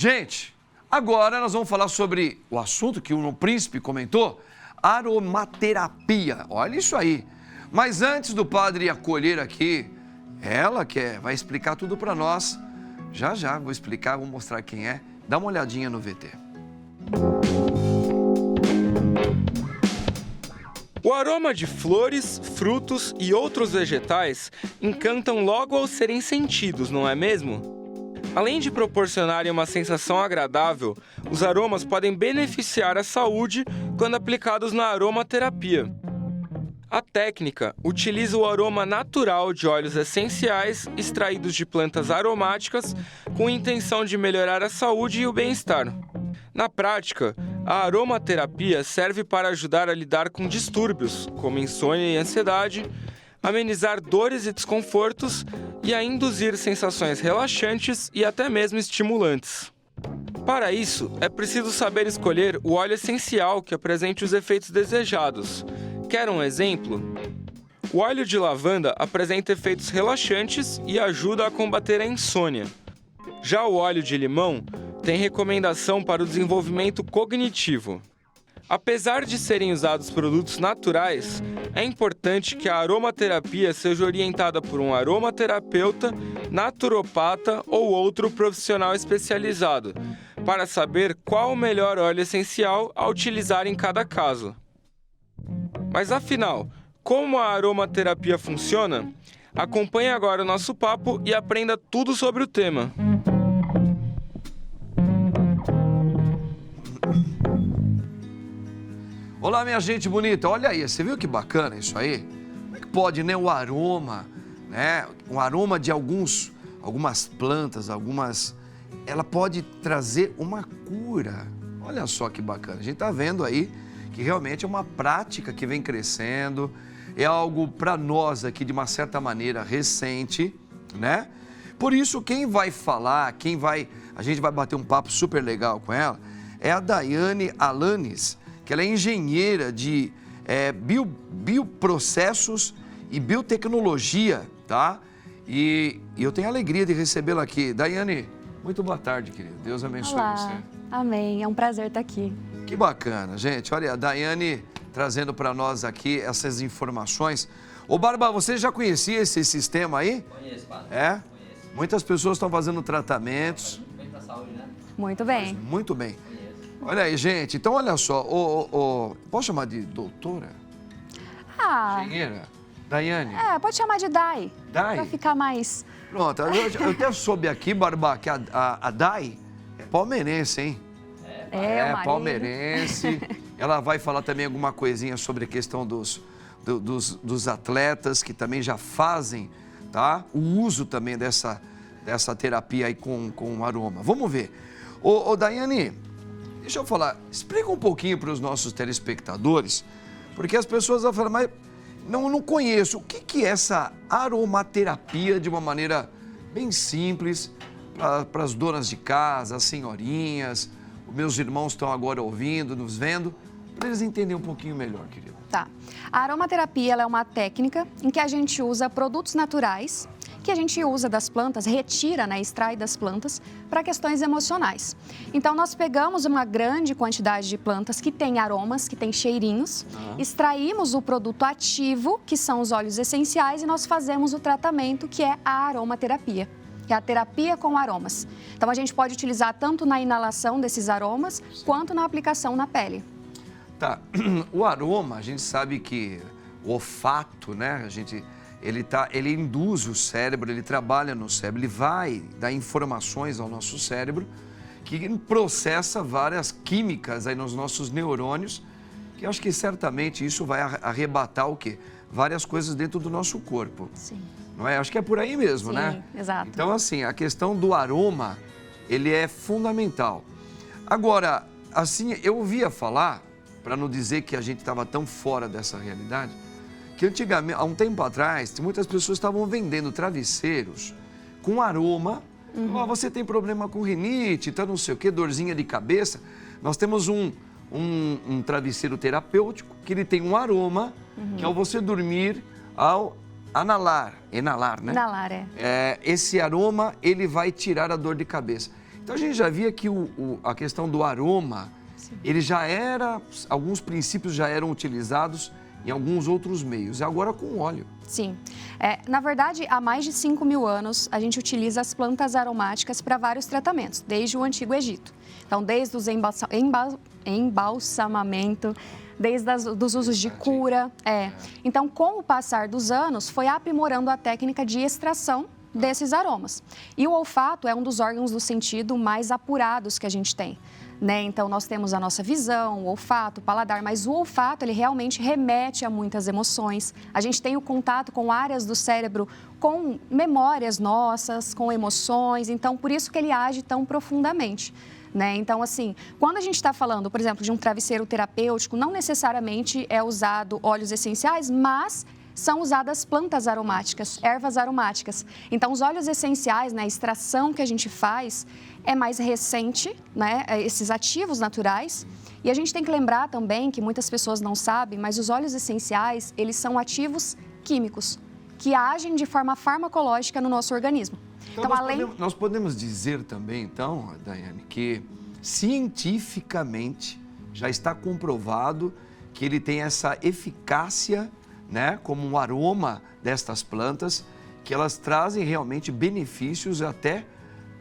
Gente, agora nós vamos falar sobre o assunto que o príncipe comentou, aromaterapia. Olha isso aí. Mas antes do padre acolher aqui, ela vai explicar tudo para nós. Já, vou explicar, vou mostrar quem é. Dá uma olhadinha no VT. O aroma de flores, frutos e outros vegetais encantam logo ao serem sentidos, não é mesmo? Além de proporcionarem uma sensação agradável, os aromas podem beneficiar a saúde quando aplicados na aromaterapia. A técnica utiliza o aroma natural de óleos essenciais extraídos de plantas aromáticas com a intenção de melhorar a saúde e o bem-estar. Na prática, a aromaterapia serve para ajudar a lidar com distúrbios, como insônia e ansiedade, amenizar dores e desconfortos e a induzir sensações relaxantes e até mesmo estimulantes. Para isso, é preciso saber escolher o óleo essencial que apresente os efeitos desejados. Quer um exemplo? O óleo de lavanda apresenta efeitos relaxantes e ajuda a combater a insônia. Já o óleo de limão tem recomendação para o desenvolvimento cognitivo. Apesar de serem usados produtos naturais, é importante que a aromaterapia seja orientada por um aromaterapeuta, naturopata ou outro profissional especializado, para saber qual o melhor óleo essencial a utilizar em cada caso. Mas afinal, como a aromaterapia funciona? Acompanhe agora o nosso papo e aprenda tudo sobre o tema. Olá, minha gente bonita. Olha aí, você viu que bacana isso aí? Como é que pode, né? O aroma, né? O aroma de algumas plantas, ela pode trazer uma cura. Olha só que bacana. A gente tá vendo aí que realmente é uma prática que vem crescendo, é algo para nós aqui de uma certa maneira recente, né? Por isso, quem vai falar, a gente vai bater um papo super legal com ela, é a Daiane Alanis, que ela é engenheira de bioprocessos e biotecnologia, tá? E eu tenho a alegria de recebê-la aqui. Daiane, muito boa tarde, querida. Deus abençoe você. Amém. É um prazer estar aqui. Que bacana, gente. Olha, a Daiane trazendo para nós aqui essas informações. Ô, Barba, você já conhecia esse sistema aí? Conheço, padre. É? Conheço. Muitas pessoas estão fazendo tratamentos. Muito bem para a saúde, né? Muito bem. Muito bem. Conheço. Olha aí, gente. Então, olha só. Posso chamar de doutora? Engenheira? Daiane? Pode chamar de Dai. Dai? Para ficar mais... Pronto. Eu até soube aqui, Barba, que a Dai é palmeirense, hein? o marido. Palmeirense. Ela vai falar também alguma coisinha sobre a questão dos atletas que também já fazem, tá? O uso também dessa terapia aí com aroma. Vamos ver. Ô, Daiane, deixa eu falar, explica um pouquinho para os nossos telespectadores, porque as pessoas vão falar, mas não conheço. O que é essa aromaterapia de uma maneira bem simples para as donas de casa, as senhorinhas, os meus irmãos estão agora ouvindo, nos vendo, para eles entenderem um pouquinho melhor, querido. Tá. A aromaterapia ela é uma técnica em que a gente usa produtos naturais, que a gente usa das plantas, retira, né, extrai das plantas, para questões emocionais. Então, nós pegamos uma grande quantidade de plantas que têm aromas, que têm cheirinhos, extraímos o produto ativo, que são os óleos essenciais, e nós fazemos o tratamento, que é a aromaterapia, que é a terapia com aromas. Então, a gente pode utilizar tanto na inalação desses aromas, quanto na aplicação na pele. Tá, o aroma, a gente sabe que o olfato, né, ele induz o cérebro, ele trabalha no cérebro, ele vai dar informações ao nosso cérebro que processa várias químicas aí nos nossos neurônios, que eu acho que certamente isso vai arrebatar o quê? Várias coisas dentro do nosso corpo. Sim. Não é? Acho que é por aí mesmo, Sim, né? Exato. Então, assim, a questão do aroma, ele é fundamental. Agora, assim, eu ouvia falar, para não dizer que a gente estava tão fora dessa realidade, que antigamente, há um tempo atrás, muitas pessoas estavam vendendo travesseiros com aroma. Você tem problema com rinite, tá não sei o quê, dorzinha de cabeça. Nós temos um travesseiro terapêutico que ele tem um aroma, que ao você dormir, ao enalar, né? Inalar, Esse aroma, ele vai tirar a dor de cabeça. Então a gente já via que a questão do aroma, ele já era, alguns princípios já eram utilizados em alguns outros meios, e agora com óleo. Sim. Na verdade, há mais de 5.000 anos, a gente utiliza as plantas aromáticas para vários tratamentos, desde o Antigo Egito. Então, desde os embalsamamento, desde os usos de cura. Então, com o passar dos anos, foi aprimorando a técnica de extração desses aromas. E o olfato é um dos órgãos do sentido mais apurados que a gente tem. Então, nós temos a nossa visão, o olfato, o paladar, mas o olfato, ele realmente remete a muitas emoções. A gente tem o contato com áreas do cérebro, com memórias nossas, com emoções, então, por isso que ele age tão profundamente. Então, assim, quando a gente está falando, por exemplo, de um travesseiro terapêutico, não necessariamente é usado óleos essenciais, mas são usadas plantas aromáticas, ervas aromáticas. Então, os óleos essenciais, a extração que a gente faz é mais recente, esses ativos naturais. E a gente tem que lembrar também, que muitas pessoas não sabem, mas os óleos essenciais, eles são ativos químicos, que agem de forma farmacológica no nosso organismo. Então nós podemos dizer também, então, Daiane, que cientificamente já está comprovado que ele tem essa eficácia, como um aroma destas plantas, que elas trazem realmente benefícios até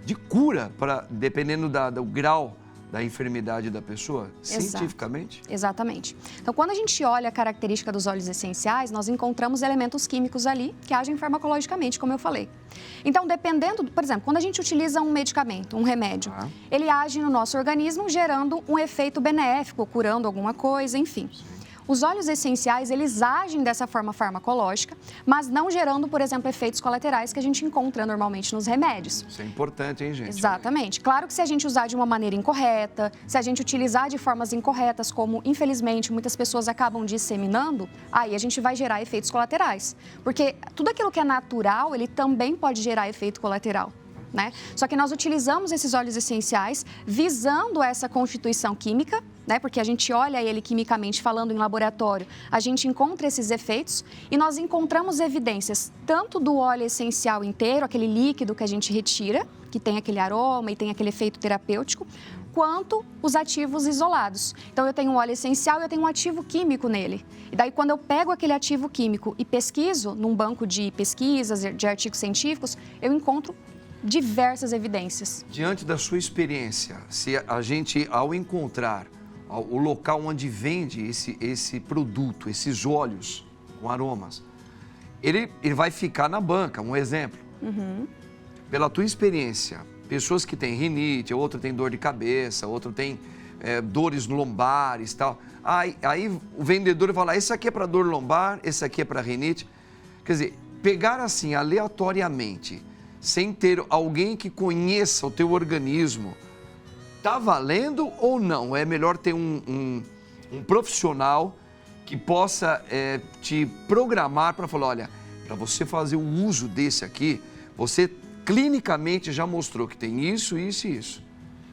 de cura, dependendo do grau da enfermidade da pessoa, cientificamente? Exatamente. Então, quando a gente olha a característica dos óleos essenciais, nós encontramos elementos químicos ali que agem farmacologicamente, como eu falei. Então, dependendo, por exemplo, quando a gente utiliza um medicamento, um remédio, ele age no nosso organismo gerando um efeito benéfico, curando alguma coisa, enfim. Os óleos essenciais, eles agem dessa forma farmacológica, mas não gerando, por exemplo, efeitos colaterais que a gente encontra normalmente nos remédios. Isso é importante, hein, gente? Exatamente. Claro que se a gente usar de uma maneira incorreta, se a gente utilizar de formas incorretas, como, infelizmente, muitas pessoas acabam disseminando, aí a gente vai gerar efeitos colaterais. Porque tudo aquilo que é natural, ele também pode gerar efeito colateral. Só que nós utilizamos esses óleos essenciais visando essa constituição química, porque a gente olha ele quimicamente falando em laboratório, a gente encontra esses efeitos e nós encontramos evidências tanto do óleo essencial inteiro, aquele líquido que a gente retira, que tem aquele aroma e tem aquele efeito terapêutico, quanto os ativos isolados. Então, eu tenho um óleo essencial e eu tenho um ativo químico nele. E daí, quando eu pego aquele ativo químico e pesquiso num banco de pesquisas, de artigos científicos, eu encontro diversas evidências. Diante da sua experiência, se a gente, ao encontrar o local onde vende esse produto, esses óleos com aromas, ele vai ficar na banca, um exemplo. Pela tua experiência, pessoas que têm rinite, outro tem dor de cabeça, outro tem dores lombares e tal. Aí o vendedor vai falar, esse aqui é para dor lombar, esse aqui é para rinite. Quer dizer, pegar assim aleatoriamente, sem ter alguém que conheça o teu organismo, tá valendo ou não? É melhor ter um profissional que possa te programar para falar, olha, para você fazer o uso desse aqui, você clinicamente já mostrou que tem isso, isso e isso.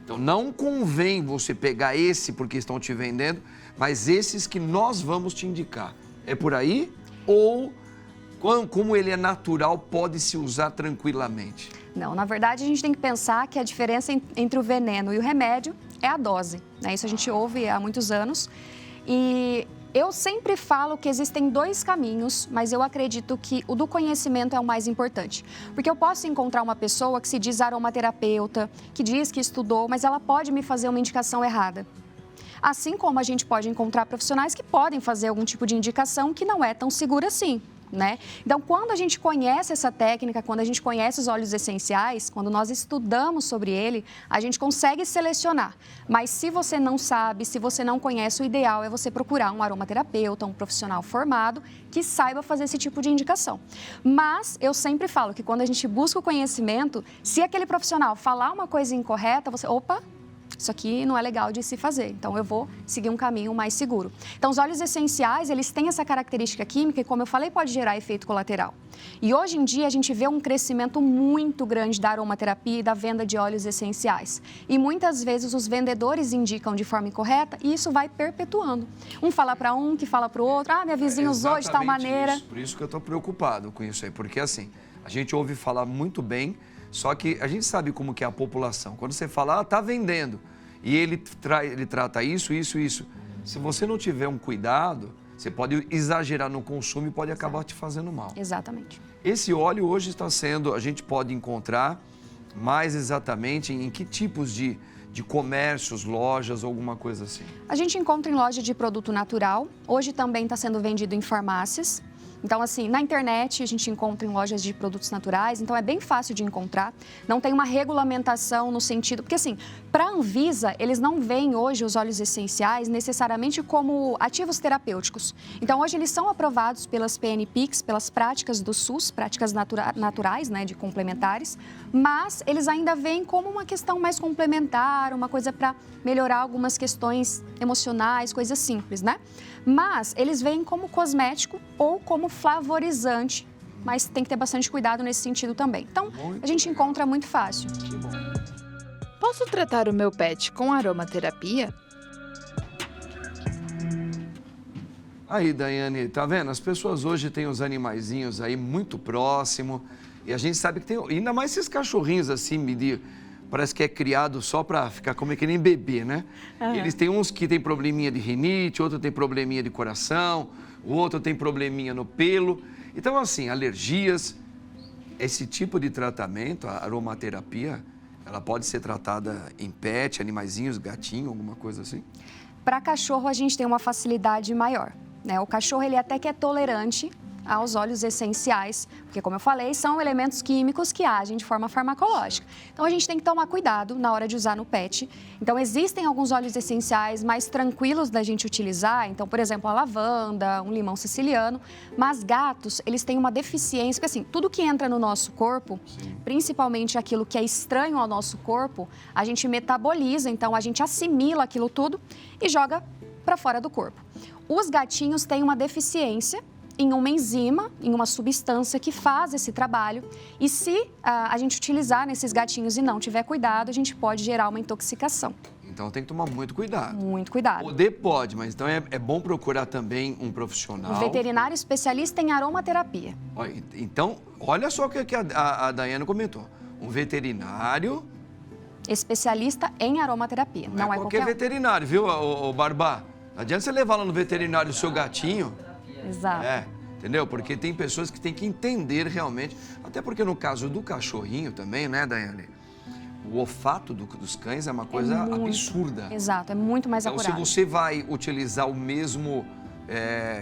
Então, não convém você pegar esse porque estão te vendendo, mas esses que nós vamos te indicar. É por aí? Ou, como ele é natural, pode se usar tranquilamente? Não, na verdade, a gente tem que pensar que a diferença entre o veneno e o remédio é a dose. Isso a gente ouve há muitos anos. E eu sempre falo que existem dois caminhos, mas eu acredito que o do conhecimento é o mais importante. Porque eu posso encontrar uma pessoa que se diz aromaterapeuta, que diz que estudou, mas ela pode me fazer uma indicação errada. Assim como a gente pode encontrar profissionais que podem fazer algum tipo de indicação que não é tão segura assim. Então, quando a gente conhece essa técnica, quando a gente conhece os óleos essenciais, quando nós estudamos sobre ele, a gente consegue selecionar. Mas se você não sabe, se você não conhece, o ideal é você procurar um aromaterapeuta, um profissional formado que saiba fazer esse tipo de indicação. Mas eu sempre falo que quando a gente busca o conhecimento, se aquele profissional falar uma coisa incorreta, você, opa, isso aqui não é legal de se fazer, então eu vou seguir um caminho mais seguro. Então, os óleos essenciais, eles têm essa característica química e, como eu falei, pode gerar efeito colateral. E hoje em dia, a gente vê um crescimento muito grande da aromaterapia e da venda de óleos essenciais. E muitas vezes os vendedores indicam de forma incorreta e isso vai perpetuando. Um fala para um, que fala para o outro, minha vizinha usou de tal maneira. Por isso que eu estou preocupado com isso aí, porque assim, a gente ouve falar muito bem Só que a gente sabe como que é a população. Quando você fala, tá vendendo, e ele trata isso. Se você não tiver um cuidado, você pode exagerar no consumo e pode acabar te fazendo mal. Exatamente. Esse óleo hoje está sendo, a gente pode encontrar mais exatamente em que tipos de comércios, lojas, alguma coisa assim? A gente encontra em loja de produto natural, hoje também está sendo vendido em farmácias. Então, assim, na internet a gente encontra em lojas de produtos naturais, então é bem fácil de encontrar. Não tem uma regulamentação no sentido... Porque, assim, para a Anvisa, eles não veem hoje os óleos essenciais necessariamente como ativos terapêuticos. Então, hoje eles são aprovados pelas PNPICs, pelas práticas do SUS, práticas naturais, né, de complementares, mas eles ainda veem como uma questão mais complementar, uma coisa para melhorar algumas questões emocionais, coisas simples, né? Mas eles veem como cosmético ou como flavorizante, mas tem que ter bastante cuidado nesse sentido também. Então, a gente encontra muito fácil. Posso tratar o meu pet com aromaterapia? Aí, Daiane, tá vendo? As pessoas hoje têm os animaizinhos aí muito próximo e a gente sabe que tem, ainda mais esses cachorrinhos assim, parece que é criado só para ficar como que nem bebê, né? Uhum. Eles têm uns que tem probleminha de rinite, outro tem probleminha de coração, o outro tem probleminha no pelo. Então, assim, alergias, esse tipo de tratamento, a aromaterapia, ela pode ser tratada em pet, animaizinhos, gatinho, alguma coisa assim? Para cachorro, a gente tem uma facilidade maior, né? O cachorro, ele até que é tolerante aos óleos essenciais, porque, como eu falei, são elementos químicos que agem de forma farmacológica. Então, a gente tem que tomar cuidado na hora de usar no pet. Então, existem alguns óleos essenciais mais tranquilos da gente utilizar, então, por exemplo, a lavanda, um limão siciliano, mas gatos, eles têm uma deficiência, porque, assim, tudo que entra no nosso corpo, principalmente aquilo que é estranho ao nosso corpo, a gente metaboliza, então, a gente assimila aquilo tudo e joga para fora do corpo. Os gatinhos têm uma deficiência em uma enzima, em uma substância que faz esse trabalho. E se a gente utilizar nesses gatinhos e não tiver cuidado, a gente pode gerar uma intoxicação. Então tem que tomar muito cuidado. Muito cuidado. Poder pode, mas então é bom procurar também um profissional. Um veterinário especialista em aromaterapia. Então, olha só o que a Daiane comentou. Um veterinário... especialista em aromaterapia. Não é qualquer veterinário, viu, o Barbá? Não adianta você levar lá no veterinário o seu gatinho... Exato. Entendeu? Porque tem pessoas que têm que entender realmente, até porque no caso do cachorrinho também, né, Daiane? O olfato dos cães é uma coisa absurda. Exato, é muito mais então, apurado. Se você vai utilizar o mesmo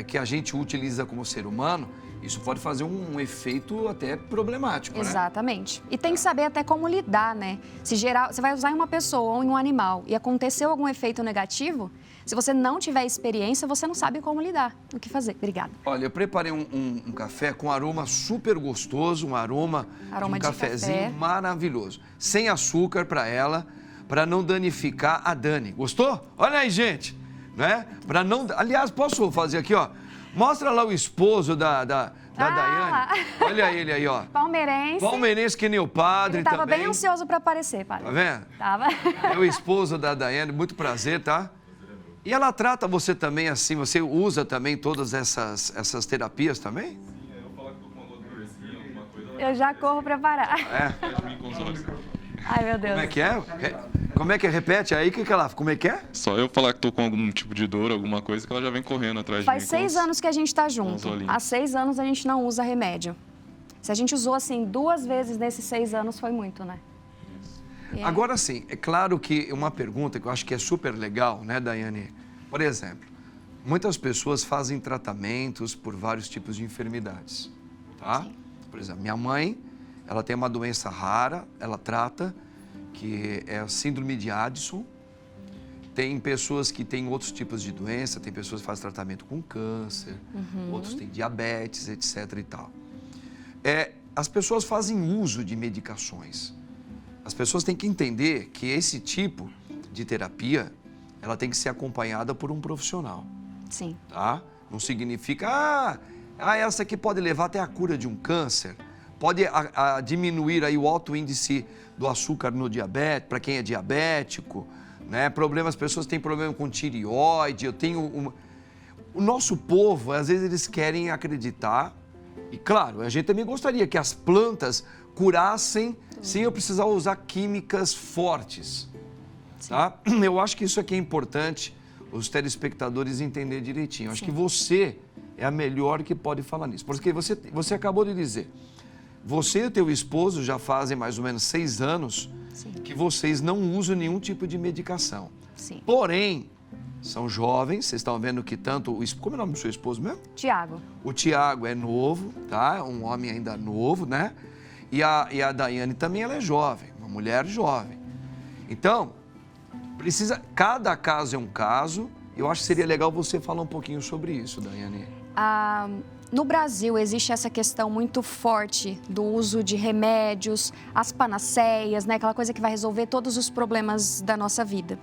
que a gente utiliza como ser humano, isso pode fazer um efeito até problemático, Exatamente. Né? E tem que saber até como lidar, né? Se você vai usar em uma pessoa ou em um animal e aconteceu algum efeito negativo, se você não tiver experiência, você não sabe como lidar, o que fazer. Obrigada. Olha, eu preparei um café com aroma super gostoso, um aroma de um cafezinho maravilhoso. Sem açúcar para ela, para não danificar a Dani. Gostou? Olha aí, gente, né? Para não... Aliás, posso fazer aqui, ó? Mostra lá o esposo da Daiane. Olha ele aí, ó. Palmeirense. Palmeirense que nem o padre também. Ele tava bem ansioso para aparecer, padre. Tá vendo? Tava. É o esposo da Daiane, muito prazer, tá? E ela trata você também assim, você usa também todas essas terapias também? Sim, eu vou falar que tô com uma dorzinha, alguma coisa. Eu já corro preparar. Ai, meu Deus. Como é que é? Como é que é? Repete aí, que ela... Como é que é? Só eu falar que tô com algum tipo de dor, alguma coisa, que ela já vem correndo atrás de mim. Faz 6 anos que a gente tá junto. Há 6 anos a gente não usa remédio. Se a gente usou, assim, 2 vezes nesses 6 anos, foi muito, né? Agora sim, é claro que uma pergunta que eu acho que é super legal, né, Daiane? Por exemplo, muitas pessoas fazem tratamentos por vários tipos de enfermidades, tá? Sim. Por exemplo, minha mãe, ela tem uma doença rara, ela trata, que é a síndrome de Addison. Tem pessoas que têm outros tipos de doença, tem pessoas que fazem tratamento com câncer, outros têm diabetes, etc e tal. As pessoas fazem uso de medicações. As pessoas têm que entender que esse tipo de terapia, ela tem que ser acompanhada por um profissional. Sim. Tá? Não significa, essa aqui pode levar até a cura de um câncer, pode diminuir aí o alto índice do açúcar no diabetes, para quem é diabético, né? As pessoas têm problema com tireoide, O nosso povo, às vezes, eles querem acreditar, e claro, a gente também gostaria que as plantas curassem sem eu precisar usar químicas fortes. Tá? Eu acho que isso aqui é importante os telespectadores entenderem direitinho. Acho que você é a melhor que pode falar nisso. Porque você acabou de dizer, você e o teu esposo já fazem mais ou menos 6 anos que vocês não usam nenhum tipo de medicação. Sim. Porém, são jovens, vocês estão vendo que tanto... Como é o nome do seu esposo mesmo? Tiago. O Tiago é novo, tá? Um homem ainda novo, né? E a Daiane também, ela é jovem, uma mulher jovem. Então, cada caso é um caso. Eu acho que seria legal você falar um pouquinho sobre isso, Daiane. No Brasil, existe essa questão muito forte do uso de remédios, as panaceias, né? Aquela coisa que vai resolver todos os problemas da nossa vida.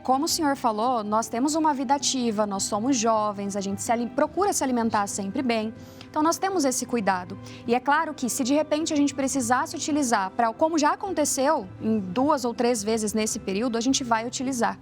Como o senhor falou, nós temos uma vida ativa, nós somos jovens, a gente procura se alimentar sempre bem. Então, nós temos esse cuidado. E é claro que, se de repente a gente precisasse utilizar, como já aconteceu em 2 ou 3 vezes nesse período, a gente vai utilizar.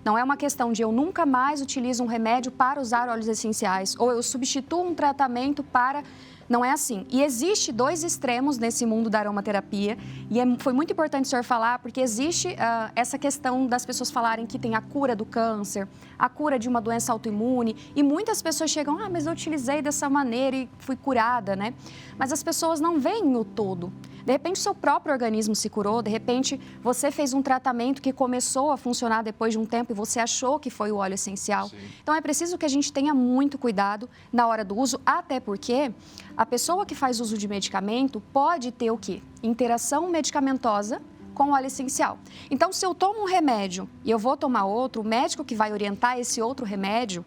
Não é uma questão de eu nunca mais utilizo um remédio para usar óleos essenciais ou eu substituo um tratamento para... Não é assim. E existe 2 extremos nesse mundo da aromaterapia e foi muito importante o senhor falar porque existe essa questão das pessoas falarem que tem a cura do câncer, a cura de uma doença autoimune e muitas pessoas chegam, mas eu utilizei dessa maneira e fui curada, né? Mas as pessoas não veem o todo. De repente, o seu próprio organismo se curou, de repente, você fez um tratamento que começou a funcionar depois de um tempo e você achou que foi o óleo essencial. Sim. Então, é preciso que a gente tenha muito cuidado na hora do uso, até porque a pessoa que faz uso de medicamento pode ter o quê? Interação medicamentosa com óleo essencial. Então, se eu tomo um remédio e eu vou tomar outro, o médico que vai orientar esse outro remédio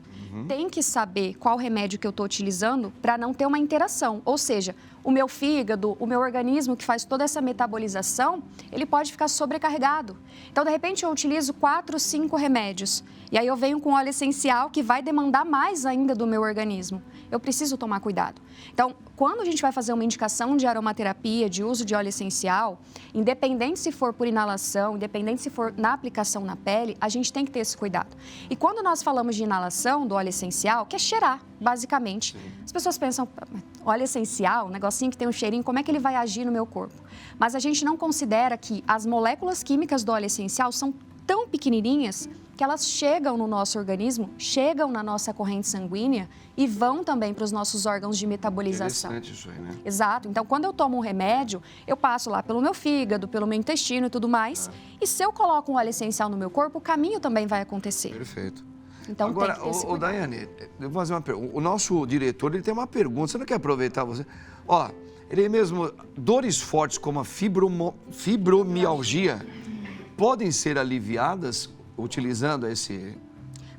tem que saber qual remédio que eu estou utilizando para não ter uma interação. Ou seja, o meu fígado, o meu organismo que faz toda essa metabolização, ele pode ficar sobrecarregado. Então, de repente, eu utilizo 4, 5 remédios. E aí eu venho com óleo essencial que vai demandar mais ainda do meu organismo. Eu preciso tomar cuidado. Então, quando a gente vai fazer uma indicação de aromaterapia, de uso de óleo essencial, independente se for por inalação, independente se for na aplicação na pele, a gente tem que ter esse cuidado. E quando nós falamos de inalação do óleo essencial, que é cheirar, basicamente. Sim. As pessoas pensam, óleo essencial, um negocinho que tem um cheirinho, como é que ele vai agir no meu corpo? Mas a gente não considera que as moléculas químicas do óleo essencial são tão pequenininhas que elas chegam no nosso organismo, chegam na nossa corrente sanguínea e vão também para os nossos órgãos de metabolização. Interessante isso aí, né? Exato. Então, quando eu tomo um remédio, eu passo lá pelo meu fígado, pelo meu intestino e tudo mais. E se eu coloco um óleo essencial no meu corpo, o caminho também vai acontecer. Perfeito. Então, agora, tem que ter esse cuidado. Daiane, eu vou fazer uma pergunta. O nosso diretor, ele tem uma pergunta. Você não quer aproveitar você? Ó, ele mesmo, dores fortes como a fibromialgia podem ser aliviadas utilizando esse...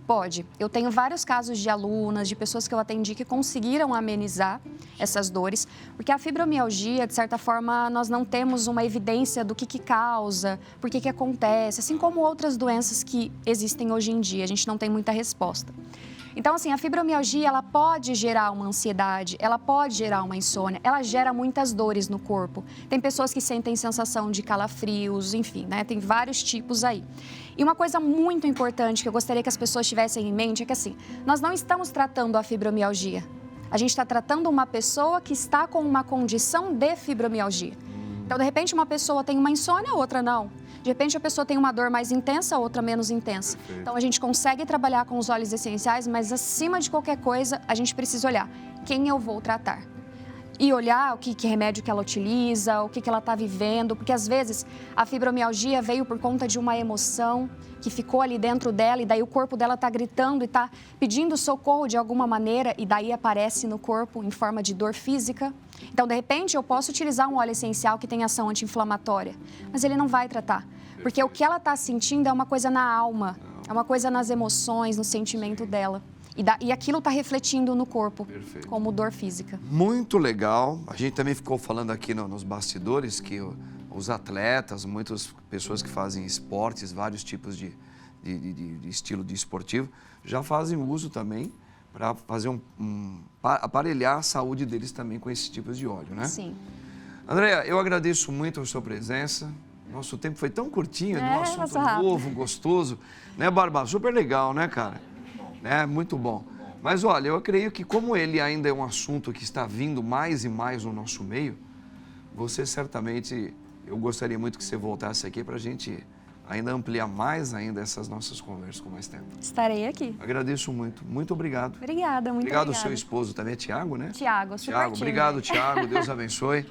Pode. Eu tenho vários casos de alunas, de pessoas que eu atendi que conseguiram amenizar essas dores, porque a fibromialgia, de certa forma, nós não temos uma evidência do que causa, por que acontece, assim como outras doenças que existem hoje em dia, a gente não tem muita resposta. Então, assim, a fibromialgia, ela pode gerar uma ansiedade, ela pode gerar uma insônia, ela gera muitas dores no corpo. Tem pessoas que sentem sensação de calafrios, enfim, né? Tem vários tipos aí. E uma coisa muito importante que eu gostaria que as pessoas tivessem em mente é que, assim, nós não estamos tratando a fibromialgia. A gente está tratando uma pessoa que está com uma condição de fibromialgia. Então, de repente, uma pessoa tem uma insônia, outra não. De repente, a pessoa tem uma dor mais intensa, outra menos intensa. Perfeito. Então, a gente consegue trabalhar com os óleos essenciais, mas, acima de qualquer coisa, a gente precisa olhar quem eu vou tratar. E olhar o que remédio que ela utiliza, o que ela está vivendo, porque, às vezes, a fibromialgia veio por conta de uma emoção que ficou ali dentro dela e daí o corpo dela está gritando e está pedindo socorro de alguma maneira e daí aparece no corpo em forma de dor física. Então, de repente, eu posso utilizar um óleo essencial que tem ação anti-inflamatória, mas ele não vai tratar, porque o que ela está sentindo é uma coisa na alma, é uma coisa nas emoções, no sentimento dela. E aquilo está refletindo no corpo, perfeito, como dor física. Muito legal. A gente também ficou falando aqui nos bastidores que os atletas, muitas pessoas que fazem esportes, vários tipos de estilo de esportivo, já fazem uso também para fazer aparelhar a saúde deles também com esses tipos de óleo, né? Sim. Andréa, eu agradeço muito a sua presença. Nosso tempo foi tão curtinho, de um assunto novo, gostoso, né, Barba? Super legal, né, cara? Muito bom. Mas, olha, eu creio que como ele ainda é um assunto que está vindo mais e mais no nosso meio, você certamente, eu gostaria muito que você voltasse aqui para a gente ainda ampliar mais ainda essas nossas conversas com mais tempo. Estarei aqui. Agradeço muito. Muito obrigado. Obrigada, muito Obrigado obrigada. ao seu esposo também, é Tiago, né? Tiago, super Tiago, time. obrigado, Tiago. Deus abençoe.